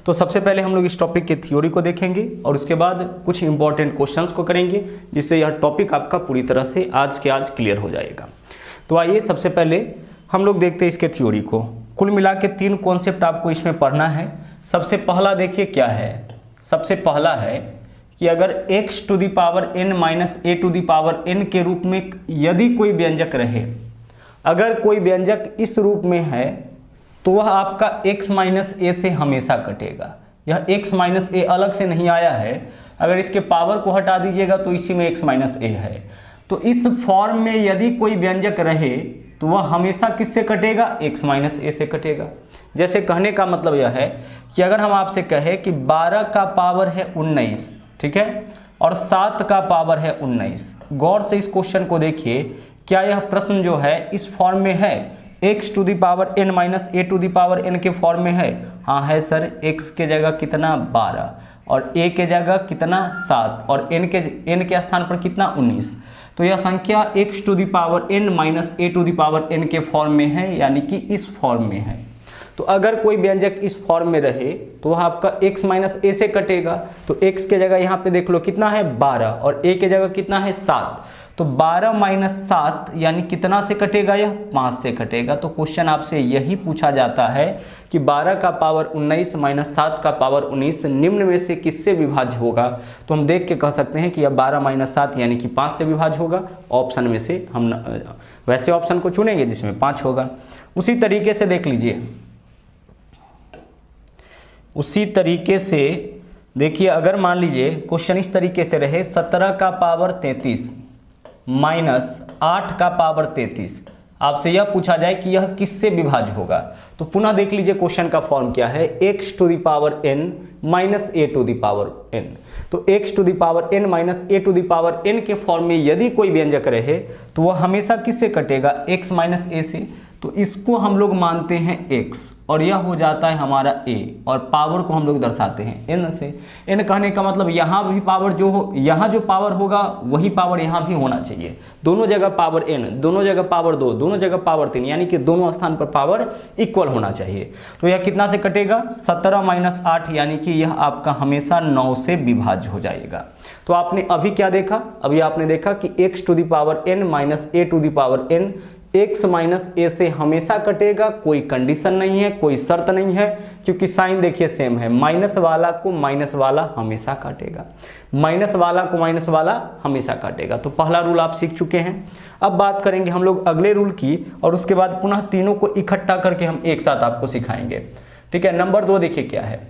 तो सबसे पहले हम लोग इस टॉपिक के थ्योरी को देखेंगे और उसके बाद कुछ इंपॉर्टेंट क्वेश्चंस को करेंगे, जिससे यह टॉपिक आपका पूरी तरह से आज के आज क्लियर हो जाएगा। तो आइए सबसे पहले हम लोग देखते हैं इसके थ्योरी को। कुल मिला के 3 कॉन्सेप्ट आपको इसमें पढ़ना है। सबसे पहला देखिए क्या है, सबसे पहला है कि अगर x to the power n minus a to the power n के रूप में यदि कोई व्यंजक रहे, अगर कोई व्यंजक इस रूप में है तो वह आपका x माइनस a से हमेशा कटेगा। यह x माइनस a अलग से नहीं आया है, अगर इसके पावर को हटा दीजिएगा तो इसी में x माइनस a है। तो इस फॉर्म में यदि कोई व्यंजक रहे तो वह हमेशा किससे कटेगा, x माइनस a से कटेगा। जैसे कहने का मतलब यह है कि अगर हम आपसे कहें कि 12 का पावर है 19, ठीक है, और 7 का पावर है 19, गौर से इस क्वेश्चन को देखिए, क्या यह प्रश्न जो है इस फॉर्म में है, x to the power n minus a to the power n के फॉर्म में है? हाँ है सर। x के जगह कितना 12 और a के जगह कितना 7 और n के स्थान पर कितना 19। तो यह संख्या x to the power n minus a to the power n के फॉर्म में है, यानी कि इस फॉर्म में है। तो अगर कोई व्यंजक इस फॉर्म में रहे तो वह आपका x माइनस a से कटेगा। तो x के जगह यहाँ पे देख लो कितना है 12 और a के जगह कितना है 7। तो 12 माइनस 7 यानी कितना से कटेगा, यह 5 से कटेगा। तो क्वेश्चन आपसे यही पूछा जाता है कि 12 का पावर 19 माइनस 7 का पावर 19 निम्न में से किससे विभाज्य होगा। तो हम देख के कह सकते हैं कि यह 12 माइनस 7 यानी कि 5 से विभाज्य होगा। ऑप्शन में से हम वैसे ऑप्शन को चुनेंगे जिसमें 5 होगा। उसी तरीके से देख लीजिए, उसी तरीके से देखिए, अगर मान लीजिए क्वेश्चन इस तरीके से रहे 17 का पावर 33 माइनस 8 का पावर 33, आपसे यह पूछा जाए कि यह किससे विभाज्य होगा। तो पुनः देख लीजिए क्वेश्चन का फॉर्म क्या है, x to the power n minus a to the power n। तो x to the power n minus a to the power n के फॉर्म में यदि कोई व्यंजक रहे तो वह हमेशा किससे कटेगा, x माइनस a से। तो इसको हम लोग मानते हैं x और यह हो जाता है हमारा a, और पावर को हम लोग दर्शाते हैं n से। n कहने का मतलब यहाँ भी पावर जो हो, यहाँ जो पावर होगा वही पावर यहाँ भी होना चाहिए। दोनों जगह पावर n, दोनों जगह पावर 2, दोनों जगह पावर 3, यानी कि दोनों स्थान पर पावर इक्वल होना चाहिए। तो यह कितना से कटेगा, 17 माइनस 8, यानी कि यह आपका हमेशा 9 से विभाज्य हो जाएगा। तो आपने अभी क्या देखा, अभी आपने देखा कि x to the power n minus a to the power n x minus a से हमेशा कटेगा। कोई कंडीशन नहीं है, कोई शर्त नहीं है, क्योंकि साइन देखिए सेम है। माइनस वाला को माइनस वाला हमेशा काटेगा, माइनस वाला को माइनस वाला हमेशा काटेगा। तो पहला रूल आप सीख चुके हैं। अब बात करेंगे हम लोग अगले रूल की, और उसके बाद पुनः तीनों को इकट्ठा करके हम एक साथ आपको सिखाएंगे, ठीक है। नंबर 2 देखिए क्या है,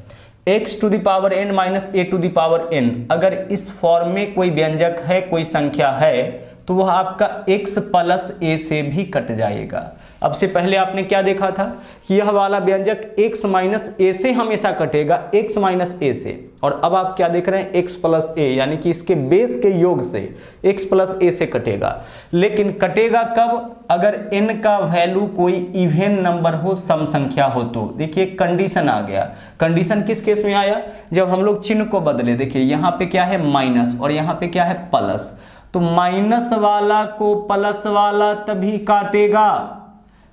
x to the power n minus a to the power n। अगर इस फॉर्म में कोई व्यंजक है, कोई संख्या है, तो वह आपका x प्लस a से भी कट जाएगा। अब से पहले आपने क्या देखा था कि यह वाला व्यंजक x माइनस a से हमेशा कटेगा, x माइनस a से। और अब आप क्या देख रहे हैं, x प्लस a, यानी कि इसके बेस के योग से x प्लस a से कटेगा। लेकिन कटेगा कब, अगर n का वैल्यू कोई इवन नंबर हो, सम संख्या हो। तो देखिए कंडीशन आ गया। कंडीशन किस केस में आया, जब हम लोग चिन्ह को बदले। देखिए यहाँ पे क्या है माइनस और यहाँ पे क्या है प्लस। तो माइनस वाला को प्लस वाला तभी काटेगा,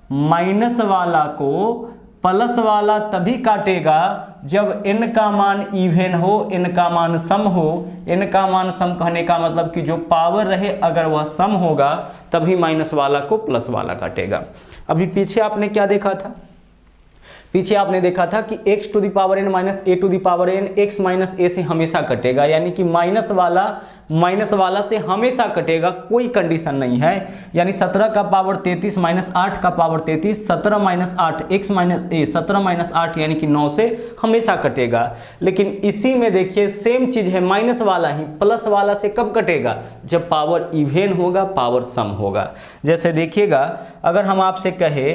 माइनस वाला को प्लस वाला तभी काटेगा जब n का मान इवन हो, n का मान सम हो। n का मान सम कहने का मतलब कि जो पावर रहे अगर वह सम होगा तभी माइनस वाला को प्लस वाला काटेगा। अभी पीछे आपने क्या देखा था, पीछे आपने देखा था कि x to the power n minus a to the power n x minus a से हमेशा कटेगा, यानी कि माइनस वाला से हमेशा कटेगा, कोई कंडीशन नहीं है। यानी 17 का पावर 33 माइनस 8 का power 33, 17 minus 8 x minus a, 17 minus 8 यानी कि 9 से हमेशा कटेगा। लेकिन इसी में देखिए सेम चीज है, माइनस वाला ही प्लस वाला से कब कटेगा, जब पावर इवन होगा, पावर सम होगा। जैसे देखिएगा, अगर हम आपसे कहे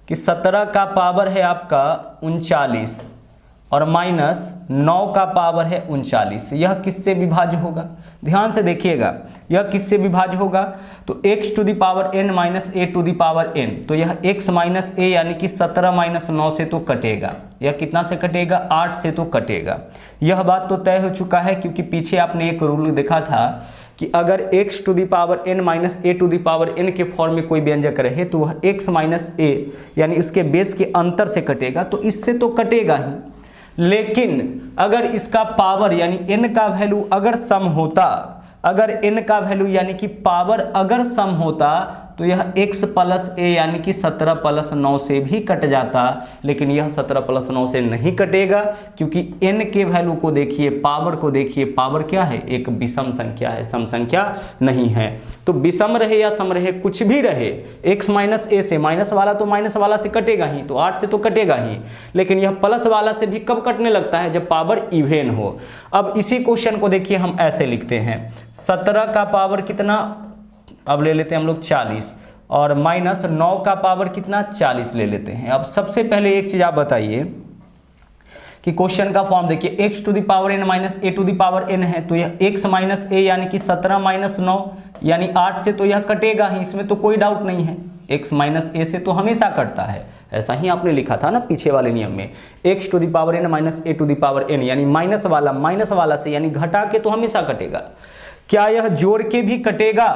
कि 17 का पावर है आपका 39 और माइनस 9 का पावर है 39, यह किससे विभाज्य होगा, ध्यान से देखिएगा, यह किससे विभाज्य होगा। तो x to the power n minus a to the power n, तो यह x माइनस a यानी कि 17 माइनस 9 से तो कटेगा। यह कितना से कटेगा, 8 से तो कटेगा। यह बात तो तय हो चुका है, क्योंकि पीछे आपने एक रूल देखा था कि अगर x to the power n minus a to the power n के फॉर्म में कोई व्यंजक रहे तो वह x माइनस a यानी इसके बेस के अंतर से कटेगा, तो इससे तो कटेगा ही। लेकिन अगर इसका पावर यानी n का वैल्यू अगर सम होता, अगर n का वैल्यू यानी कि पावर अगर सम होता तो यह x प्लस a यानी कि 17 प्लस 9 से भी कट जाता, लेकिन यह 17 प्लस 9 से नहीं कटेगा क्योंकि n के वैल्यू को देखिए, पावर को देखिए, पावर क्या है, एक विषम संख्या है, सम संख्या नहीं है। तो विषम रहे या सम रहे, कुछ भी रहे, x माइनस a से, माइनस वाला तो माइनस वाला से कटेगा ही, तो 8 से तो कटेगा ही, लेकिन यह प्लस वाला से भी कब कटने लगता है, जब पावर इवेन हो। अब इसी क्वेश्चन को देखिए हम ऐसे लिखते हैं, 17 का पावर कितना, अब ले लेते हैं हम लोग 40, और माइनस 9 का पावर कितना 40 ले लेते हैं। अब सबसे पहले एक चीज आप बताइए कि क्वेश्चन का फॉर्म देखिए, x to the power n minus a to the power n है, तो यह x माइनस a यानी कि 17 माइनस 9 यानी 8 से तो यह कटेगा ही, इसमें तो कोई डाउट नहीं है, x माइनस a से तो हमेशा कटता है, ऐसा ही आपने लिखा था ना पीछे वाले नियम में, x to the power n minus a to the power n यानी माइनस वाला से यानी घटा के तो हमेशा कटेगा। क्या यह जोड़ के भी कटेगा,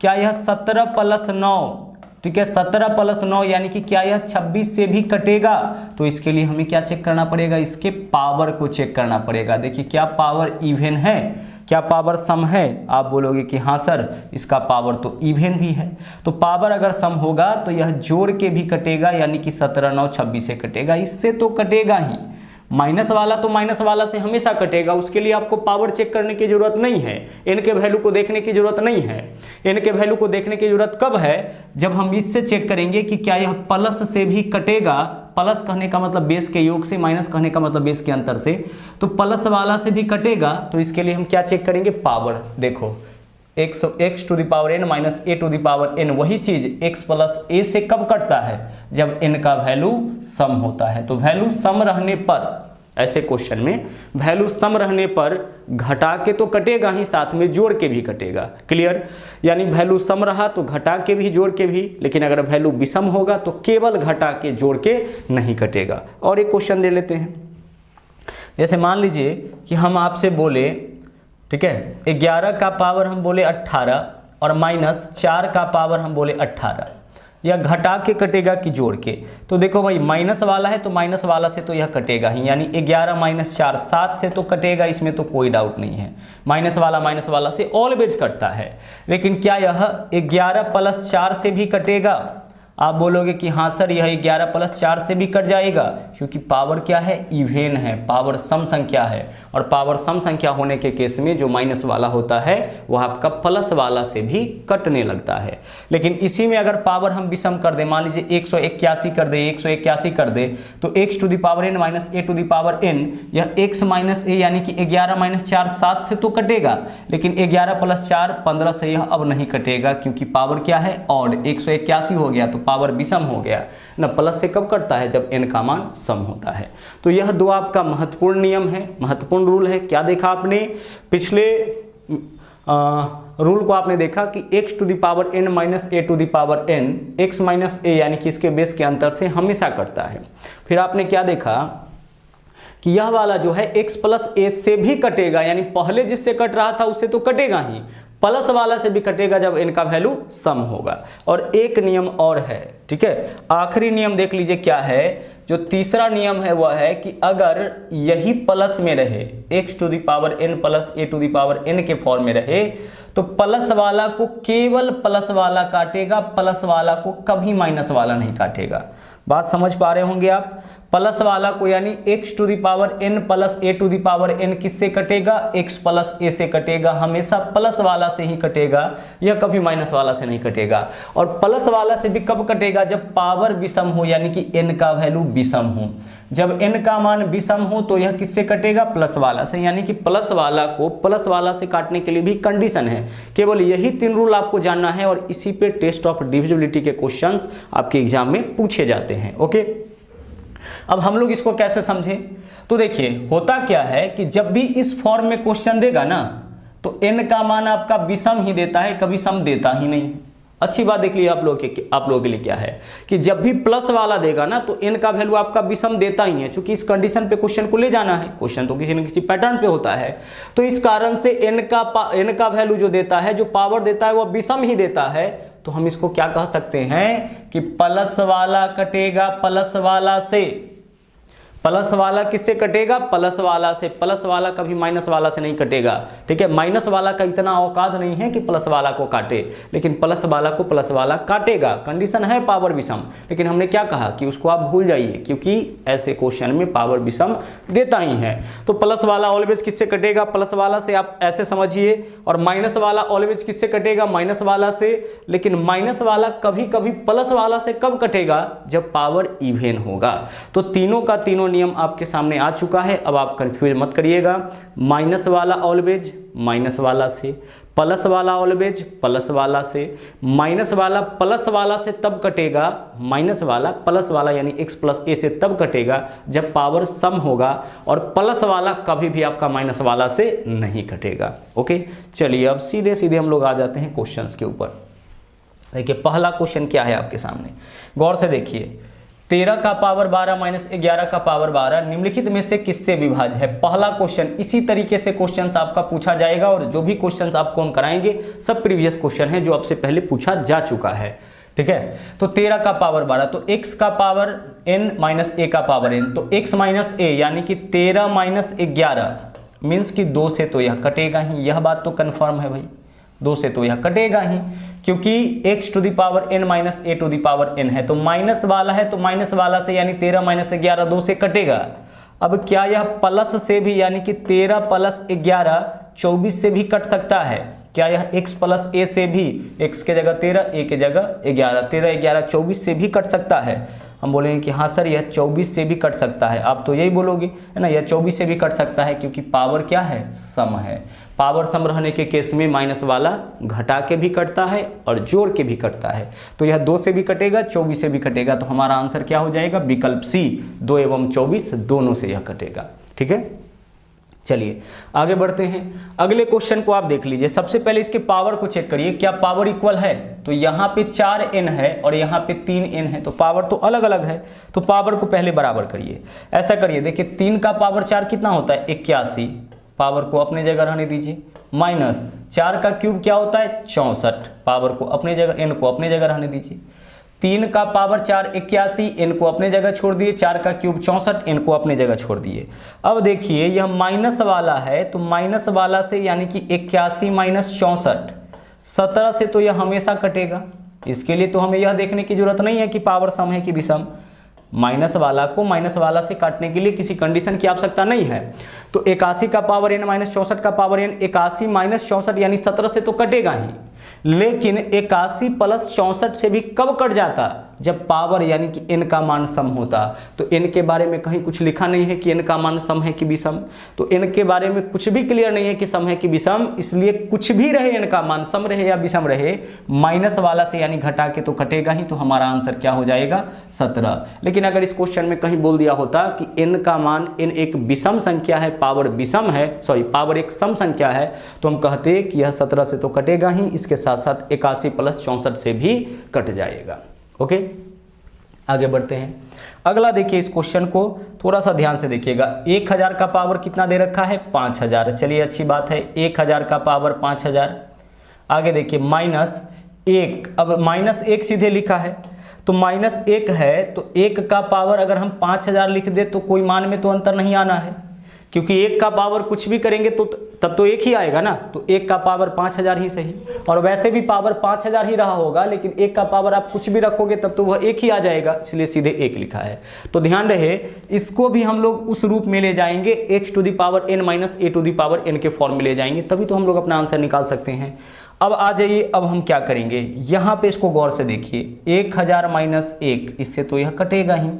क्या यह 17 प्लस 9, ठीक है, 17 प्लस 9 यानी कि क्या यह 26 से भी कटेगा, तो इसके लिए हमें क्या चेक करना पड़ेगा, इसके पावर को चेक करना पड़ेगा। देखिए क्या पावर इवन है, क्या पावर सम है, आप बोलोगे कि हाँ सर इसका पावर तो इवन भी है, तो पावर अगर सम होगा तो यह जोड़ के भी कटेगा, यानी कि 17 9 26 से कटेगा, इससे तो कटेगा ही, माइनस वाला तो माइनस वाला से हमेशा कटेगा, उसके लिए आपको पावर चेक करने की जरूरत नहीं है, n के वैल्यू को देखने की जरूरत नहीं है। n के वैल्यू को देखने की जरूरत कब है, जब हम इससे चेक करेंगे कि क्या यह प्लस से भी कटेगा, प्लस कहने का मतलब बेस के योग से, माइनस कहने का मतलब बेस के अंतर से, तो प्लस वाला से भी कटेगा, तो इसके लिए हम क्या चेक करेंगे, पावर। देखो x to the power n minus a to the power n, वही चीज x प्लस a से कब कटता है, जब n का वैल्यू सम होता है। तो वैल्यू सम रहने पर, ऐसे क्वेश्चन में वैल्यू सम रहने पर घटा के तो कटेगा ही, साथ में जोड़ के भी कटेगा, क्लियर। यानी वैल्यू सम रहा तो घटा के भी जोड़ के भी, लेकिन अगर वैल्यू विषम होगा तो केवल घटा के जोड़ के नहीं कटेगा। और एक क्वेश्चन दे लेते हैं, जैसे मान लीजिए कि हम आपसे बोले, ठीक है, 11 का पावर हम बोले 18 और माइनस 4 का पावर हम बोले 18, यह घटा के कटेगा कि जोड़ के, तो देखो भाई माइनस वाला है तो माइनस वाला से तो यह कटेगा ही, यानी 11 माइनस 4 7 से तो कटेगा, इसमें तो कोई डाउट नहीं है, माइनस वाला से ऑलवेज कटता है। लेकिन क्या यह 11 प्लस 4 से भी कटेगा, आप बोलोगे कि हाँ सर यह 11 प्लस 4 से भी कट जाएगा, क्योंकि पावर क्या है, इवेन है, पावर सम संख्या है, और पावर सम संख्या होने के केस में जो माइनस वाला होता है वह आपका प्लस वाला से भी कटने लगता है। लेकिन इसी में अगर पावर हम विषम कर दे, मान लीजिए 181 कर दे, 181 कर दे, तो x to the power n minus a to the power n, यह x माइनस a यानी कि 11 माइनस 4 7 से तो कटेगा, लेकिन 11 प्लस 4 15 से यह अब नहीं कटेगा, क्योंकि पावर क्या है, ऑड, 181 हो गया तो पावर विषम हो गया ना। प्लस से कब करता है, जब n का मान सम होता है। तो यह दो आपका महत्वपूर्ण नियम है, महत्वपूर्ण रूल है। क्या देखा आपने, पिछले रूल को आपने देखा कि x to the power n minus a to the power n, x minus a यानी कि इसके बेस के अंतर से हमेशा कटता है। फिर आपने क्या देखा कि यह वाला जो है x प्लस a से भी कटेगा, यानी पहले जिससे कट रहा था उससे तो कटेगा ही, प्लस वाला से भी कटेगा जब n का वैल्यू सम होगा। और एक नियम और है, ठीक है, आखिरी नियम देख लीजिए क्या है, जो तीसरा नियम है वह है कि अगर यही प्लस में रहे, x to the power n plus a to the power n के फॉर्म में रहे, तो प्लस वाला को केवल प्लस वाला काटेगा, प्लस वाला को कभी माइनस वाला नहीं काटेगा। बात समझ पा रहे होंगे आप, प्लस वाला को यानी x to the power n plus a to the power n किससे कटेगा, x प्लस a से कटेगा, हमेशा प्लस वाला से ही कटेगा, यह कभी माइनस वाला से नहीं कटेगा। और प्लस वाला से भी कब कटेगा, जब पावर विषम हो, यानी कि n का वैल्यू विषम हो। जब n का मान विषम हो तो यह किससे कटेगा, प्लस वाला से, यानी कि प्लस वाला को प्लस वाला से काटने के लिए भी कंडीशन है। केवल यही 3 रूल आपको जानना है, और इसी पे टेस्ट ऑफ डिविजिबिलिटी के क्वेश्चंस आपके एग्जाम में पूछे जाते हैं। ओके, अब हम लोग इसको कैसे समझें, तो देखिए होता क्या है कि जब भी इस फॉर्म में क्वेश्चन देगा ना, तो n का मान आपका विषम ही देता है, कभी सम देता ही नहीं। अच्छी बात देख लीजिए आप लोगों के लिए क्या है कि जब भी प्लस वाला देगा ना, तो n का वैल्यू आपका विषम देता ही है, क्योंकि इस कंडीशन पे क्वेश्चन को ले जाना है, क्वेश्चन तो किसी न किसी पैटर्न पे होता है। तो इस कारण से n का वैल्यू जो देता है, जो पावर देता है, वह विषम ही देता है। तो हम इसको क्या कह सकते हैं कि प्लस वाला कटेगा प्लस वाला से, प्लस वाला किससे कटेगा? प्लस वाला से। प्लस वाला कभी माइनस वाला से नहीं कटेगा, ठीक है। माइनस वाला का इतना औकात नहीं है कि प्लस वाला को काटे, लेकिन प्लस वाला को प्लस वाला काटेगा। कंडीशन है पावर विषम, लेकिन हमने क्या कहा कि उसको आप भूल जाइए, क्योंकि ऐसे क्वेश्चन में पावर विषम देता ही है। तो प्लस वाला ऑलवेज किससे कटेगा? प्लस वाला से, आप ऐसे समझिए। और माइनस वाला ऑलवेज किससे कटेगा? माइनस वाला से। लेकिन माइनस वाला कभी कभी प्लस वाला से कब कटेगा? जब पावर इवन होगा। तो तीनों का तीनों नियम आपके सामने आ चुका है, अब आप कंफ्यूज मत करिएगा। माइनस वाला ऑलवेज माइनस वाला से, प्लस वाला ऑलवेज प्लस वाला से, माइनस वाला प्लस वाला से तब कटेगा, माइनस वाला प्लस वाला यानी x प्लस ए से तब कटेगा जब पावर सम होगा, और प्लस वाला कभी भी आपका माइनस वाला से नहीं कटेगा। ओके, चलिए अब सीधे सीधे हम लोग आ जाते हैं क्वेश्चंस के ऊपर। देखिए पहला क्वेश्चन क्या है आपके सामने, गौर से देखिए। 13 का पावर 12 माइनस 11 का पावर 12 निम्नलिखित में से किससे विभाज्य है? पहला क्वेश्चन। इसी तरीके से क्वेश्चंस आपका पूछा जाएगा, और जो भी क्वेश्चंस आपको हम कराएंगे सब प्रीवियस क्वेश्चन है जो आपसे पहले पूछा जा चुका है, ठीक है। तो 13 का पावर 12, तो x का पावर n माइनस a का पावर n, तो x माइनस a यानी कि 13 माइनस 11 मीन्स कि 2 से तो यह कटेगा ही, यह बात तो कन्फर्म है भाई, 2 से तो यह कटेगा ही, क्योंकि x to the power n minus a to the power n है। तो माइनस वाला है तो माइनस वाला से यानी 13 माइनस 11 2 से कटेगा। अब क्या यह प्लस से भी यानी कि 13 प्लस 11 24 से भी कट सकता है? क्या यह x प्लस a से भी, x के जगह 13 a के जगह 11, 13 11 24 से भी कट सकता है? हम बोलेंगे कि हाँ सर यह 24 से भी कट सकता है। आप तो यही बोलोगे है ना, यह 24 से भी कट सकता है, क्योंकि पावर क्या है? सम है। पावर सम रहने के केस में माइनस वाला घटा के भी कटता है और जोड़ के भी कटता है। तो यह 2 से भी कटेगा, 24 से भी कटेगा। तो हमारा आंसर क्या हो जाएगा? विकल्प सी, 2 एवं 24 दोनों से यह कटेगा, ठीक है। चलिए आगे बढ़ते हैं। अगले क्वेश्चन को आप देख लीजिए। सबसे पहले इसके पावर को चेक करिए, क्या पावर इक्वल है? तो यहाँ पे 4n है और यहाँ पे 3n है, तो पावर तो अलग अलग है। तो पावर को पहले बराबर करिए। ऐसा करिए, देखिए 3 का पावर 4 कितना होता है? 81। पावर को अपने जगह रहने दीजिए। माइनस 4 का क्यूब क्या होता है? 64। पावर को अपने जगह, n को अपने जगह रहने दीजिए। 3 का पावर 4 81, n को अपने जगह छोड़ दिए। 4 का क्यूब 64, n को अपने जगह छोड़ दिए। अब देखिए यह माइनस वाला है, तो माइनस वाला से यानी कि 81 माइनस 64 17 से तो यह हमेशा कटेगा। इसके लिए तो हमें यह देखने की जरूरत नहीं है कि पावर सम है कि विषम। माइनस वाला को माइनस वाला से काटने के लिए किसी कंडीशन की आवश्यकता नहीं है। तो 81 का पावर n माइनस 64 का पावर n, 81 माइनस 64 यानी 17 से तो कटेगा ही, लेकिन 81 प्लस 64 से भी कब कट जाता? जब पावर यानी कि n का मान सम होता। तो n के बारे में कहीं कुछ लिखा नहीं है कि n का मान सम है कि विषम, तो n के बारे में कुछ भी क्लियर नहीं है कि सम है कि विषम। इसलिए कुछ भी रहे, n का मान सम रहे या विषम रहे, माइनस वाला से यानी घटा के तो कटेगा ही। तो हमारा आंसर क्या हो जाएगा? 17। लेकिन अगर इस क्वेश्चन में कहीं बोल दिया होता कि n का मान, n एक विषम संख्या है, पावर विषम है, सॉरी पावर एक सम संख्या है, तो हम कहते कि यह 17 से तो कटेगा ही, इसके साथ साथ 81 प्लस 64 से भी कट जाएगा। ओके, आगे बढ़ते हैं। अगला देखिए, इस क्वेश्चन को थोड़ा सा ध्यान से देखिएगा। 1000 का पावर कितना दे रखा है? 5000। चलिए अच्छी बात है, 1000 का पावर 5000। आगे देखिए माइनस 1, अब माइनस 1 सीधे लिखा है, तो माइनस 1 है, तो 1 का पावर अगर हम 5000 लिख दे तो कोई मान में तो अंतर नहीं आना है, क्योंकि 1 का पावर कुछ भी करेंगे तो तब तो 1 ही आएगा ना। तो 1 का पावर 5000 ही सही, और वैसे भी पावर 5000 ही रहा होगा, लेकिन 1 का पावर आप कुछ भी रखोगे तब तो वह 1 ही आ जाएगा, इसलिए सीधे 1 लिखा है। तो ध्यान रहे, इसको भी हम लोग उस रूप में ले जाएंगे, x to the power n minus a to the power n के फॉर्म में ले जाएंगे, तभी तो हम लोग अपना आंसर निकाल सकते हैं। अब आ जाइए, अब हम क्या करेंगे, यहाँ पे इसको गौर से देखिए। 1000 माइनस 1, इससे तो यह कटेगा ही,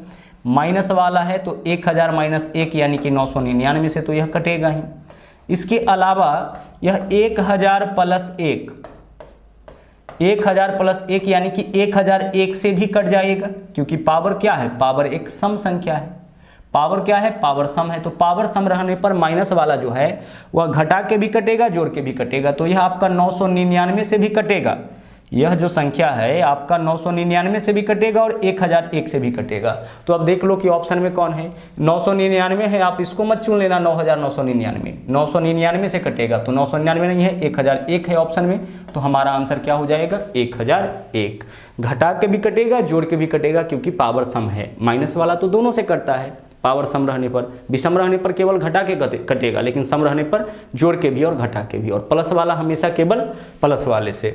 माइनस वाला है तो 1000 माइनस 1 यानी कि 999 से तो यह कटेगा ही। इसके अलावा यह 1000 प्लस 1, 1000 प्लस 1 यानी कि 1001 से भी कट जाएगा, क्योंकि पावर क्या है? पावर एक सम संख्या है। पावर क्या है? पावर सम है। तो पावर सम रहने पर माइनस वाला जो है वह घटा के भी कटेगा, जोड़ के भी कटेगा। तो यह आपका 999 से भी कटेगा। यह जो संख्या है आपका 999 से भी कटेगा और 1001 से भी कटेगा। तो अब देख लो कि ऑप्शन में कौन है। 999 है, आप इसको मत चुन लेना। 9999 999 से कटेगा, तो 999 नहीं है, 1001 है ऑप्शन में। तो हमारा आंसर क्या हो जाएगा? 1001। घटा के भी कटेगा, जोड़ के भी कटेगा, क्योंकि पावर सम है। माइनस वाला तो दोनों से कटता है, पावर सम रहने पर। विषम रहने पर केवल घटा के कटेगा, लेकिन सम रहने पर जोड़ के भी और घटा के भी, और प्लस वाला हमेशा केवल प्लस वाले से।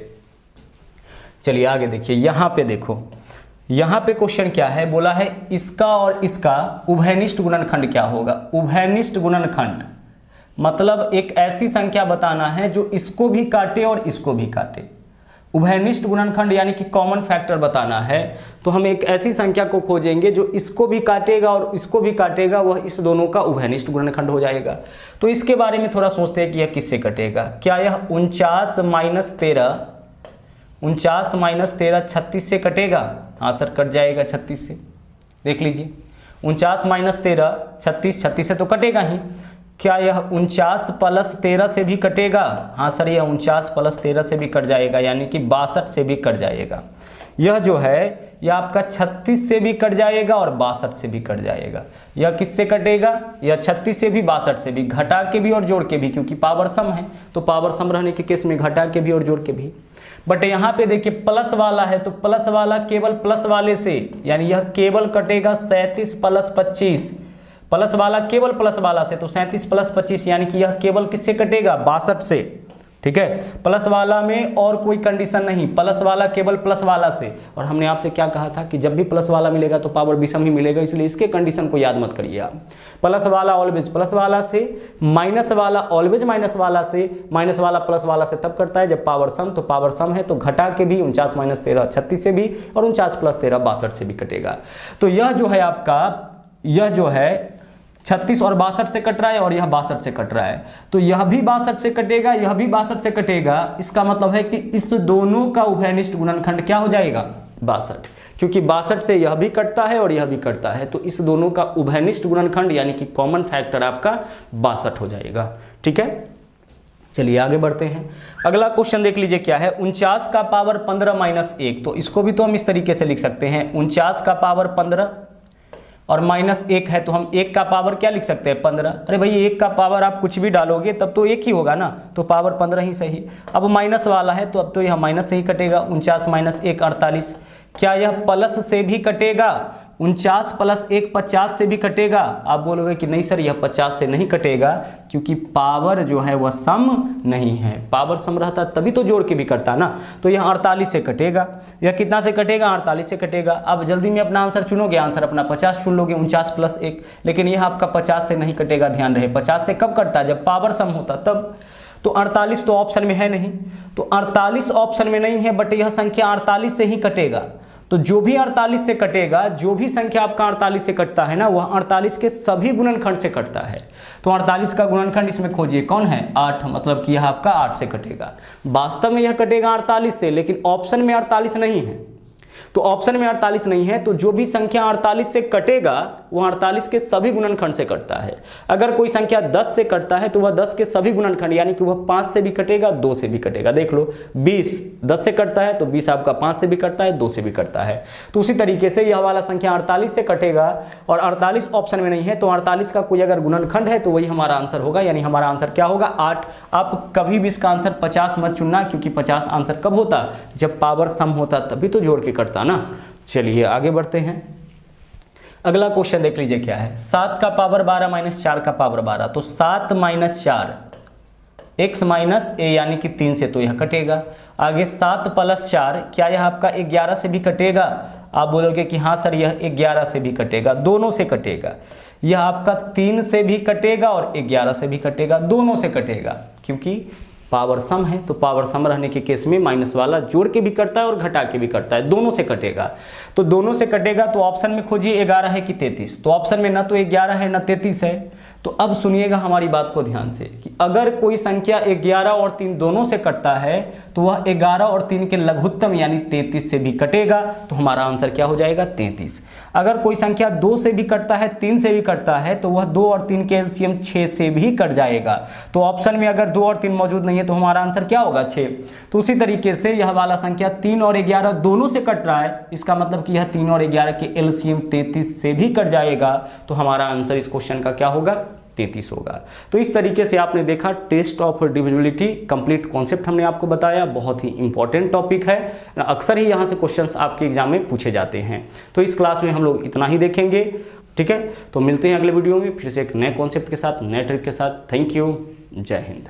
चलिए आगे देखिए, यहाँ पे देखो, यहाँ पे क्वेश्चन क्या है, बोला है इसका और इसका उभयनिष्ठ गुणनखंड क्या होगा। उभयनिष्ठ गुणनखंड मतलब एक ऐसी संख्या बताना है जो इसको भी काटे और इसको भी काटे। उभयनिष्ठ गुणनखंड यानी कि कॉमन फैक्टर बताना है, तो हम एक ऐसी संख्या को खोजेंगे जो इसको भी काटेगा और इसको भी काटेगा, वह इस दोनों का उभयनिष्ठ गुणनखंड हो जाएगा। तो इसके बारे में थोड़ा सोचते हैं कि यह किससे कटेगा। क्या यह 49 माइनस 13 36 से कटेगा? हाँ सर, कट जाएगा 36 से। देख लीजिए, 49 माइनस 13 36, 36 से तो कटेगा ही। क्या यह 49 प्लस 13 से भी कटेगा? हाँ सर, यह 49 प्लस 13 से भी कट जाएगा, यानी कि 62 से भी कट जाएगा। यह जो है यह आपका 36 से भी कट जाएगा और 62 से भी कट जाएगा। यह किससे कटेगा? यह 36 से भी 62 से भी, घटा के भी और जोड़ के भी, क्योंकि पावर सम है तो पावर सम रहने के केस में घटा के भी और जोड़ के भी। बट यहाँ पे देखिए प्लस वाला है, तो प्लस वाला केवल प्लस वाले से, यानी यह केवल कटेगा 37 प्लस 25। प्लस वाला केवल प्लस वाला से, तो 37 प्लस 25 यानी कि यह केवल किससे कटेगा? 62 से। ठीक है, प्लस वाला में और कोई कंडीशन नहीं, प्लस वाला केवल प्लस वाला से। और हमने आपसे क्या कहा था कि जब भी प्लस वाला मिलेगा तो पावर विषम ही मिलेगा, इसलिए इसके कंडीशन को याद मत करिए आप। प्लस वाला ऑलवेज प्लस वाला से, माइनस वाला ऑलवेज माइनस वाला से, माइनस वाला प्लस वाला से तब करता है जब पावर सम, तो पावर सम है तो घटा के भी 49 माइनस 13 36 से भी और 49 प्लस 13 62 से भी कटेगा। तो यह जो है आपका, यह जो है 36 और 62 से कट रहा है और यह 62 से कट रहा है, तो यह भी 62 से कटेगा, यह भी 62 से कटेगा। इसका मतलब है कि इस दोनों का उभयनिष्ठ गुणनखंड क्या हो जाएगा? 62, क्योंकि 62 से यह भी कटता है और यह भी कटता है, तो इस दोनों का उभयनिष्ठ गुणनखंड यानी कि कॉमन फैक्टर आपका 62 हो जाएगा। ठीक है, चलिए आगे बढ़ते हैं। अगला क्वेश्चन देख लीजिए क्या है, 49 का पावर 15 माइनस 1। तो इसको भी तो हम इस तरीके से लिख सकते हैं, 49 का पावर 15 और माइनस 1 है, तो हम 1 का पावर क्या लिख सकते हैं? 15। अरे भाई 1 का पावर आप कुछ भी डालोगे तब तो 1 ही होगा ना, तो पावर 15 ही सही। अब माइनस वाला है तो अब तो यह माइनस से ही कटेगा, 49 माइनस 1 48। क्या यह प्लस से भी कटेगा? 49 प्लस 1 50 से भी कटेगा। आप बोलोगे कि नहीं सर यह 50 से नहीं कटेगा, क्योंकि पावर जो है वह सम नहीं है। पावर सम रहता तभी तो जोड़ के भी करता ना, तो यह 48 से कटेगा। यह कितना से कटेगा? 48 से कटेगा। अब जल्दी में अपना आंसर चुनोगे, आंसर अपना 50 चुन लोगे, 49 प्लस 1, लेकिन यह आपका 50 से नहीं कटेगा। ध्यान रहे 50 से कब कटता है? जब पावर सम होता तब। तो 48 तो ऑप्शन में है नहीं, तो 48 ऑप्शन में नहीं है, बट यह संख्या 48 से ही कटेगा। तो जो भी 48 से कटेगा, जो भी संख्या आपका 48 से कटता है ना, वह 48 के सभी गुणनखंड से कटता है। तो 48 का गुणनखंड इसमें खोजिए, कौन है? 8, मतलब कि यह आपका 8 से कटेगा। वास्तव में यह कटेगा 48 से, लेकिन ऑप्शन में 48 नहीं है, तो ऑप्शन में 48 नहीं है, तो जो भी संख्या 48 से कटेगा वह 48 के सभी गुणनखंड से कटता है। अगर कोई संख्या 10 से कटता है तो वह 10 के सभी गुणनखंड, यानी कि वह 5 से भी कटेगा, 2 से भी कटेगा। देख लो 20 10 से कटता है तो 20 आपका 5 से भी कटता है, 2 से भी कटता है। तो उसी तरीके से यह वाला संख्या 48 से कटेगा, और 48 ऑप्शन में नहीं है, तो 48 का कोई अगर गुणनखंड है तो वही हमारा आंसर होगा, यानी हमारा आंसर क्या होगा? 8। आप कभी भी इसका आंसर 50 मत चुनना, क्योंकि 50 आंसर कब होता? जब पावर सम होता, तभी तो जोड़ के कटता ना। चलिए आगे बढ़ते हैं। अगला क्वेश्चन देख लीजिए क्या है, 7 का पावर 12 माइनस 4 का पावर 12। तो 7 माइनस 4 x माइनस a यानी कि 3 से, तो यह कटेगा। आगे 7 प्लस 4, क्या यह आपका 11 से भी कटेगा? आप बोलोगे कि हाँ सर यह 11 से भी कटेगा, दोनों से कटेगा। यह आपका 3 से भी कटेगा और 11 से भी कटेगा, दोनों से कटेगा, क्योंकि पावर सम है। तो पावर सम रहने के केस में माइनस वाला जोड़ के भी करता है और घटा के भी करता है, दोनों से कटेगा। तो दोनों से कटेगा, तो ऑप्शन में खोजिए 11 है कि 33। तो ऑप्शन में ना तो 11 है ना 33 है। तो अब सुनिएगा हमारी बात को ध्यान से कि अगर कोई संख्या 11 और 3 दोनों से कटता है तो वह 11 और 3 के लघुत्तम यानी 33 से भी कटेगा, तो हमारा आंसर क्या हो जाएगा? 33। अगर कोई संख्या 2 से भी कटता है, 3 से भी कटता है, तो वह 2 और 3 के एलसीएम 6 से भी कट जाएगा। तो ऑप्शन में अगर 2 और 3 मौजूद नहीं है तो हमारा आंसर क्या होगा? 6। तो उसी तरीके से यह वाला संख्या 3 और 11 दोनों से कट रहा है, इसका मतलब कि यह 3 और 11 के एलसीएम 33 से भी कट जाएगा, तो हमारा आंसर इस क्वेश्चन का क्या होगा? 33 होगा। तो इस तरीके से आपने देखा test of divisibility complete concept हमने आपको बताया, बहुत ही इंपॉर्टेंट टॉपिक है, अक्सर ही यहाँ से क्वेश्चंस आपके एग्जाम में पूछे जाते हैं। तो इस क्लास में हम लोग इतना ही देखेंगे। ठीक है, तो मिलते हैं अगले वीडियो में फिर से एक नए कॉन्सेप्ट के साथ, नए ट्रिक के साथ। थैंक यू, जय हिंद।